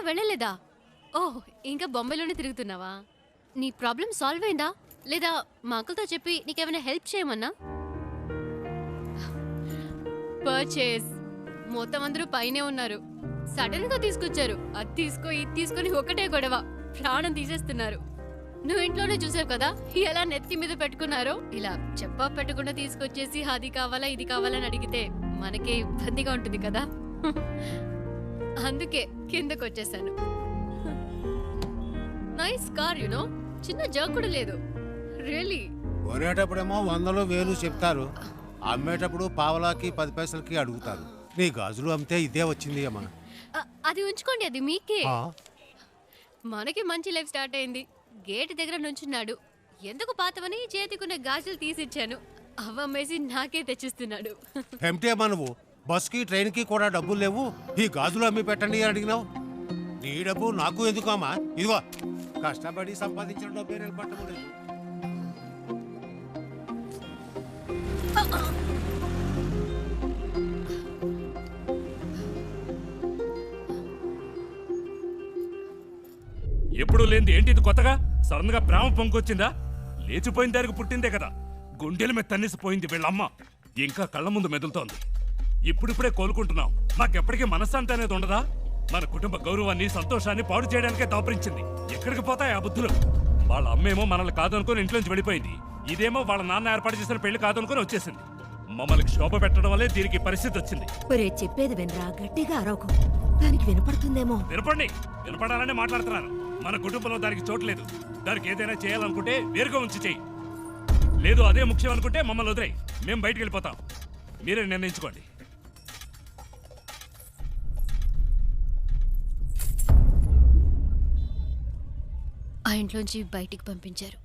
వెళ్ళలేదా? ఓహ్, ఇంకా బొంబాయిలోనే తిరుగుతున్నావా? నీ ప్రాబ్లం సాల్వ్ అయిందా లేదా మా అంకుల్తో చెప్పి నీకేమైనా హెల్ప్ చేయమన్నా? పర్చేస్ మొత్తం అందరూ పైనే ఉన్నారు. సడన్ గా తీసుకొచ్చారు. అది తీసుకో ఇది తీసుకొని ఒకటే గొడవ, ప్రాణం తీసేస్తున్నారు. నువ్వు ఇంట్లోనే చూసావు కదా ఎలా నెత్తి మీద పెట్టుకున్నారో. ఇలా చెప్పా పెట్టకుండా తీసుకొచ్చేసి అది కావాలా ఇది కావాలని అడిగితే మనకే ఇబ్బందిగా ఉంటుంది కదా. అందుకే కిందకు వచ్చేసాను. నైస్ కార్ యునో, చిన్న జర్క్ కూడా లేదు. రియల్లీ. కొనేటప్పుడేమో 100 1000 చెప్తారు, అమ్మేటప్పుడు పావలాకి 10 పైసలకి అడుగుతారు. నీ గాజులు అమ్మితే ఇదే వచ్చింది అమ్మా. అది ఉంచుకోండి, అది మీకే. మనకి మంచి లైఫ్ స్టార్ట్ అయింది. గేట్ దగ్గర నుంచున్నాడు. ఎందుకు పాతవని చేతికున్న గాజులు తీసిచ్చాను. అవ్వమ్మేసి నాకే తెచ్చిస్తున్నాడు. ఏమిటే నువ్వు బస్కి ట్రైన్కి కూడా డబ్బులు లేవు, ఈ గాజులు అమ్మి పెట్టండి అని అడిగినావు. నీ డబ్బు నాకు ఎందుకు అమ్మా? ఇదిగో కష్టపడి సంపాదించిన డబ్బే నిలబట్టలేదు. ఎప్పుడు లేనిది ఏంటి ఇది కొత్తగా? సడన్ గా ప్రేమ పొంగొచ్చిందా? లేచిపోయిన దానికి పుట్టిందే కదా. గుండెల మీద తన్నేసిపోయింది వీళ్ళమ్మ. ఇంకా కళ్ళ ముందు మెదులుతోంది. ఇప్పుడిప్పుడే కోలుకుంటున్నాం. మాకెప్పటికీ మనశ్శాంతి అనేది ఉండదా? మన కుటుంబ గౌరవాన్ని సంతోషాన్ని పాడు చేయడానికే దాపరించింది. ఎక్కడికి పోతాయి ఆ బుద్ధులు? వాళ్ళ అమ్మేమో మనల్ని కాదనుకుని ఇంట్లోంచి వెళ్ళిపోయింది. ఇదేమో వాళ్ళ నాన్న ఏర్పాటు చేసిన పెళ్లి కాదనుకుని వచ్చేసింది. మమ్మల్ని క్షోభ పెట్టడం వల్లే దీనికి పరిస్థితి వచ్చింది. చెప్పేది వినరా, గట్టిగా అరవకు. దానికి వినపడుతుందేమో. వినపడాలనే మాట్లాడుతున్నాను. మన కుటుంబంలో దానికి చోట్లేదు. దానికి ఏదైనా చేయాలనుకుంటే వేరుగా ఉంచి చెయ్యి. లేదు అదే ముఖ్యం అనుకుంటే మమ్మల్ని వదిలేయి. మేము బయటికి వెళ్ళిపోతాం. మీరే నిర్ణయించుకోండి. ఆ ఇంట్లోంచి బయటికి పంపించారు.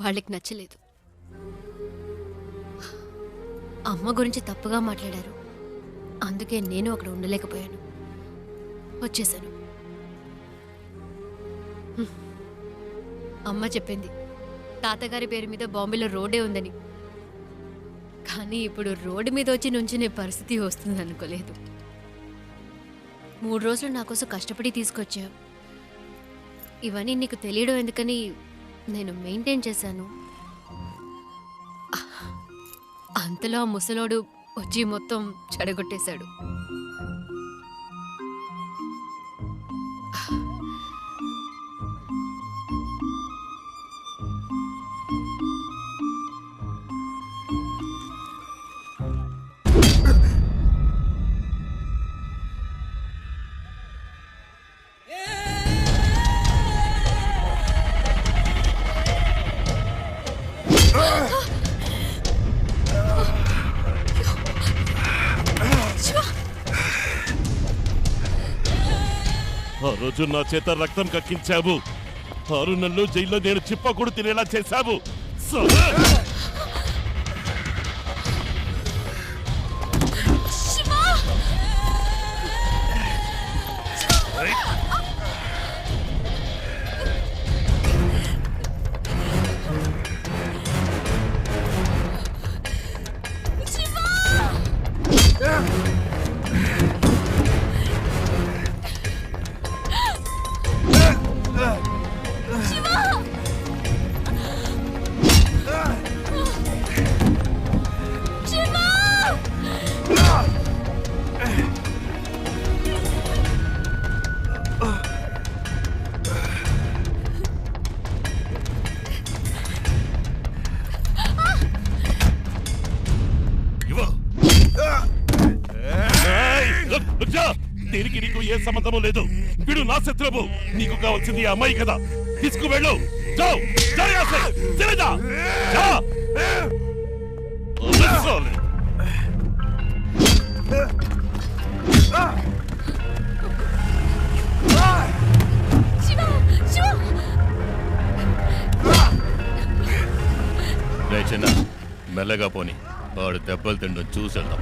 వాళ్ళకి నచ్చలేదు. అమ్మ గురించి తప్పుగా మాట్లాడారు. అందుకే నేను అక్కడ ఉండలేకపోయాను, వచ్చేసాను. అమ్మ చెప్పింది తాతగారి పేరు మీద బాంబేలో రోడ్డే ఉందని. కానీ ఇప్పుడు రోడ్డు మీద వచ్చి నుంచునే పరిస్థితి వస్తుంది అనుకోలేదు. 3 రోజులు నా కోసం కష్టపడి తీసుకొచ్చావు. ఇవన్నీ నీకు తెలియడం ఎందుకని నేను మెయింటైన్ చేశాను. అంతలో ఆ ముసలోడు వచ్చి మొత్తం చెడగొట్టేశాడు. ఆ రోజు నా చేత రక్తం కక్కించావు. 6 నెలలు జైల్లో నేను చిప్పకూడు తినేలా చేశావు. దీనికి నీకు ఏ సంబంధము లేదు. వీడు నా శత్రువు. నీకు కావాల్సింది ఆ అమ్మాయి కదా. తీసుకువెళ్ళు. చిన్న మెల్లగా పోని, వాడు దెబ్బలు తిండం చూసేద్దాం.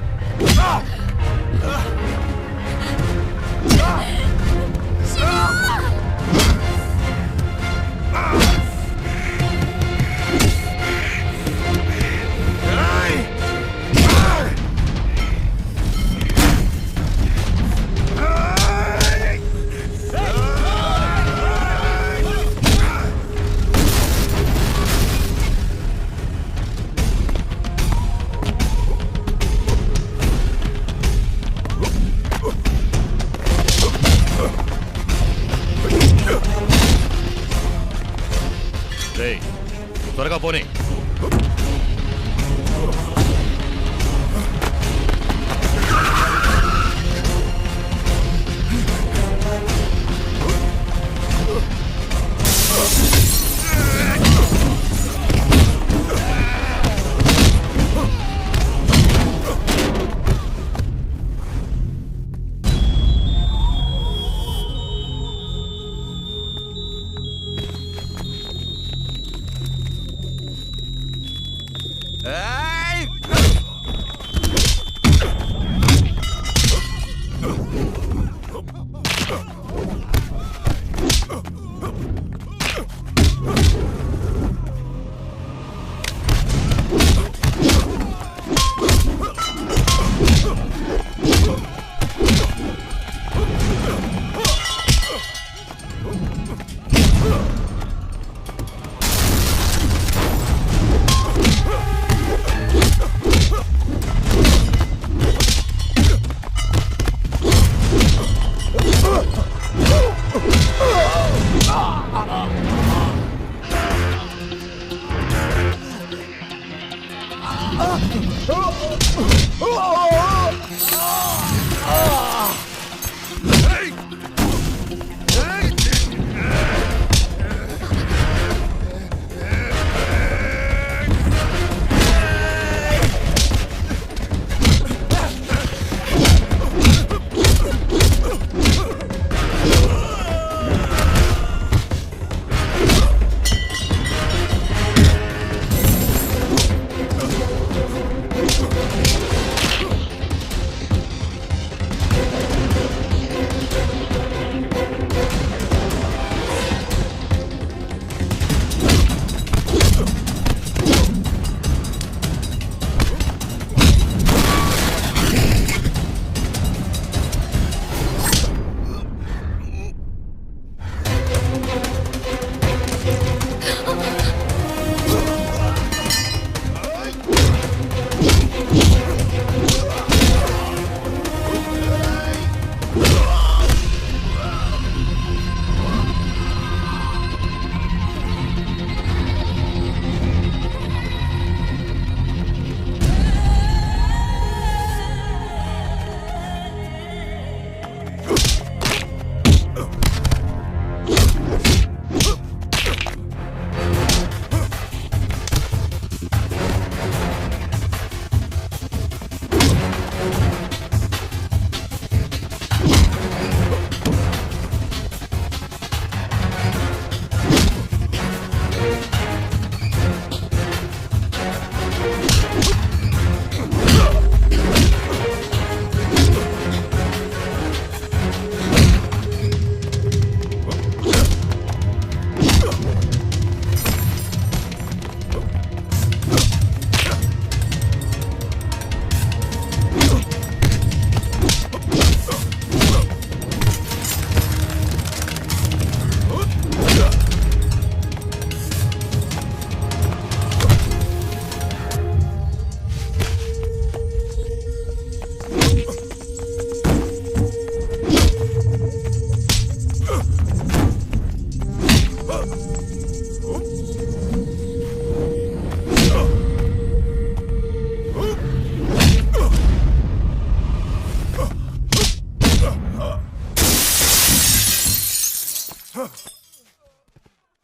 త్వరగా పోనీ.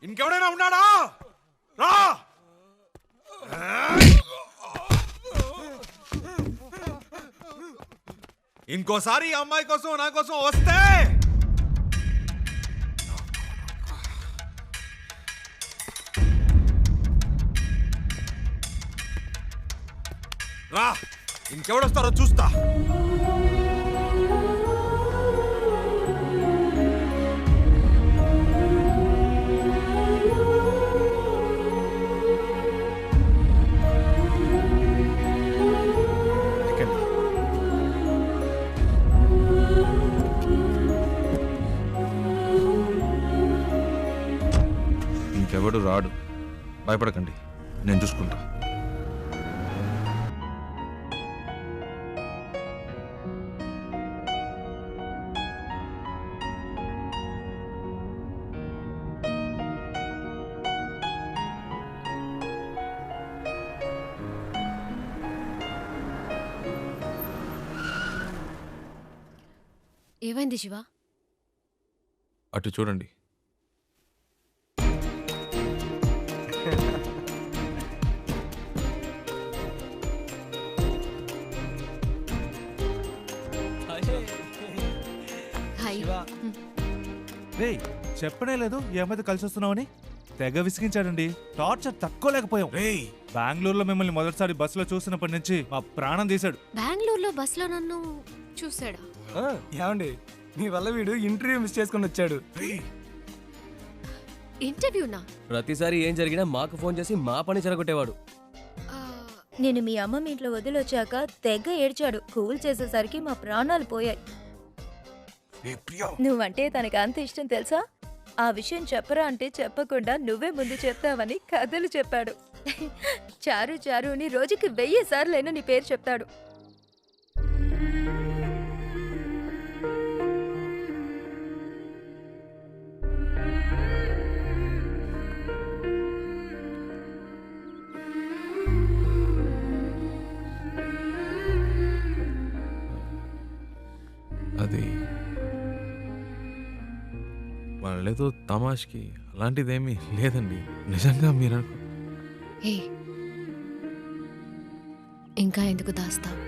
ఇంకెవడైనా ఉన్నాడా? రా! ఇంకోసారి ఈ అమ్మాయి కోసం నా కోసం వస్తే రా, ఇంకెవడొస్తారో చూస్తా. ఇంకెవడు రాడు, భయపడకండి, నేను చూసుకుంటా. ఏమైంది శివ? అటు చూడండి. హాయ్. రేయ్ చెప్పనే లేదు ఈ అమ్మాయితో కలిసి వస్తున్నావని. తెగ విసిగించాడండి. టార్చర్ తక్కువలేకపోయాం. రేయ్ బెంగళూరులో మిమ్మల్ని మొదటిసారి బస్సులో చూసినప్పటి నుంచి మా ప్రాణం తీశాడు. బెంగళూరులో బస్సులో నన్ను చూసాడా? ఏమండి మీ వల్ల వీడు ఇంటర్వ్యూ మిస్ చేసుకుని వచ్చాడు. ఇంటర్వ్యూనా? ప్రతిసారి ఏం జరిగినా మాకు ఫోన్ చేసి మా పని చెరగొట్టేవాడు. ఆ, నేను మీ అమ్మమ్మ ఇంట్లో వదిలొచ్చాక తెగ ఏడ్చాడు. కూల్ చేసేసరికి మా ప్రాణాలు పోయాయి. నువ్వంటే తనకి అంత ఇష్టం తెలుసా? ఆ విషయం చెప్పరా అంటే చెప్పకుండా నువ్వే ముందు చెప్తావని కథలు చెప్పాడు. చారు చారు అని రోజుకి 1000 సార్లైనా నీ పేరు చెప్తాడు. అది వాళ్ళేదో తమాష్కి అలాంటిదేమీ లేదండి. నిజంగా మీరు ఏ ఇంకా ఎందుకు దాస్తావు?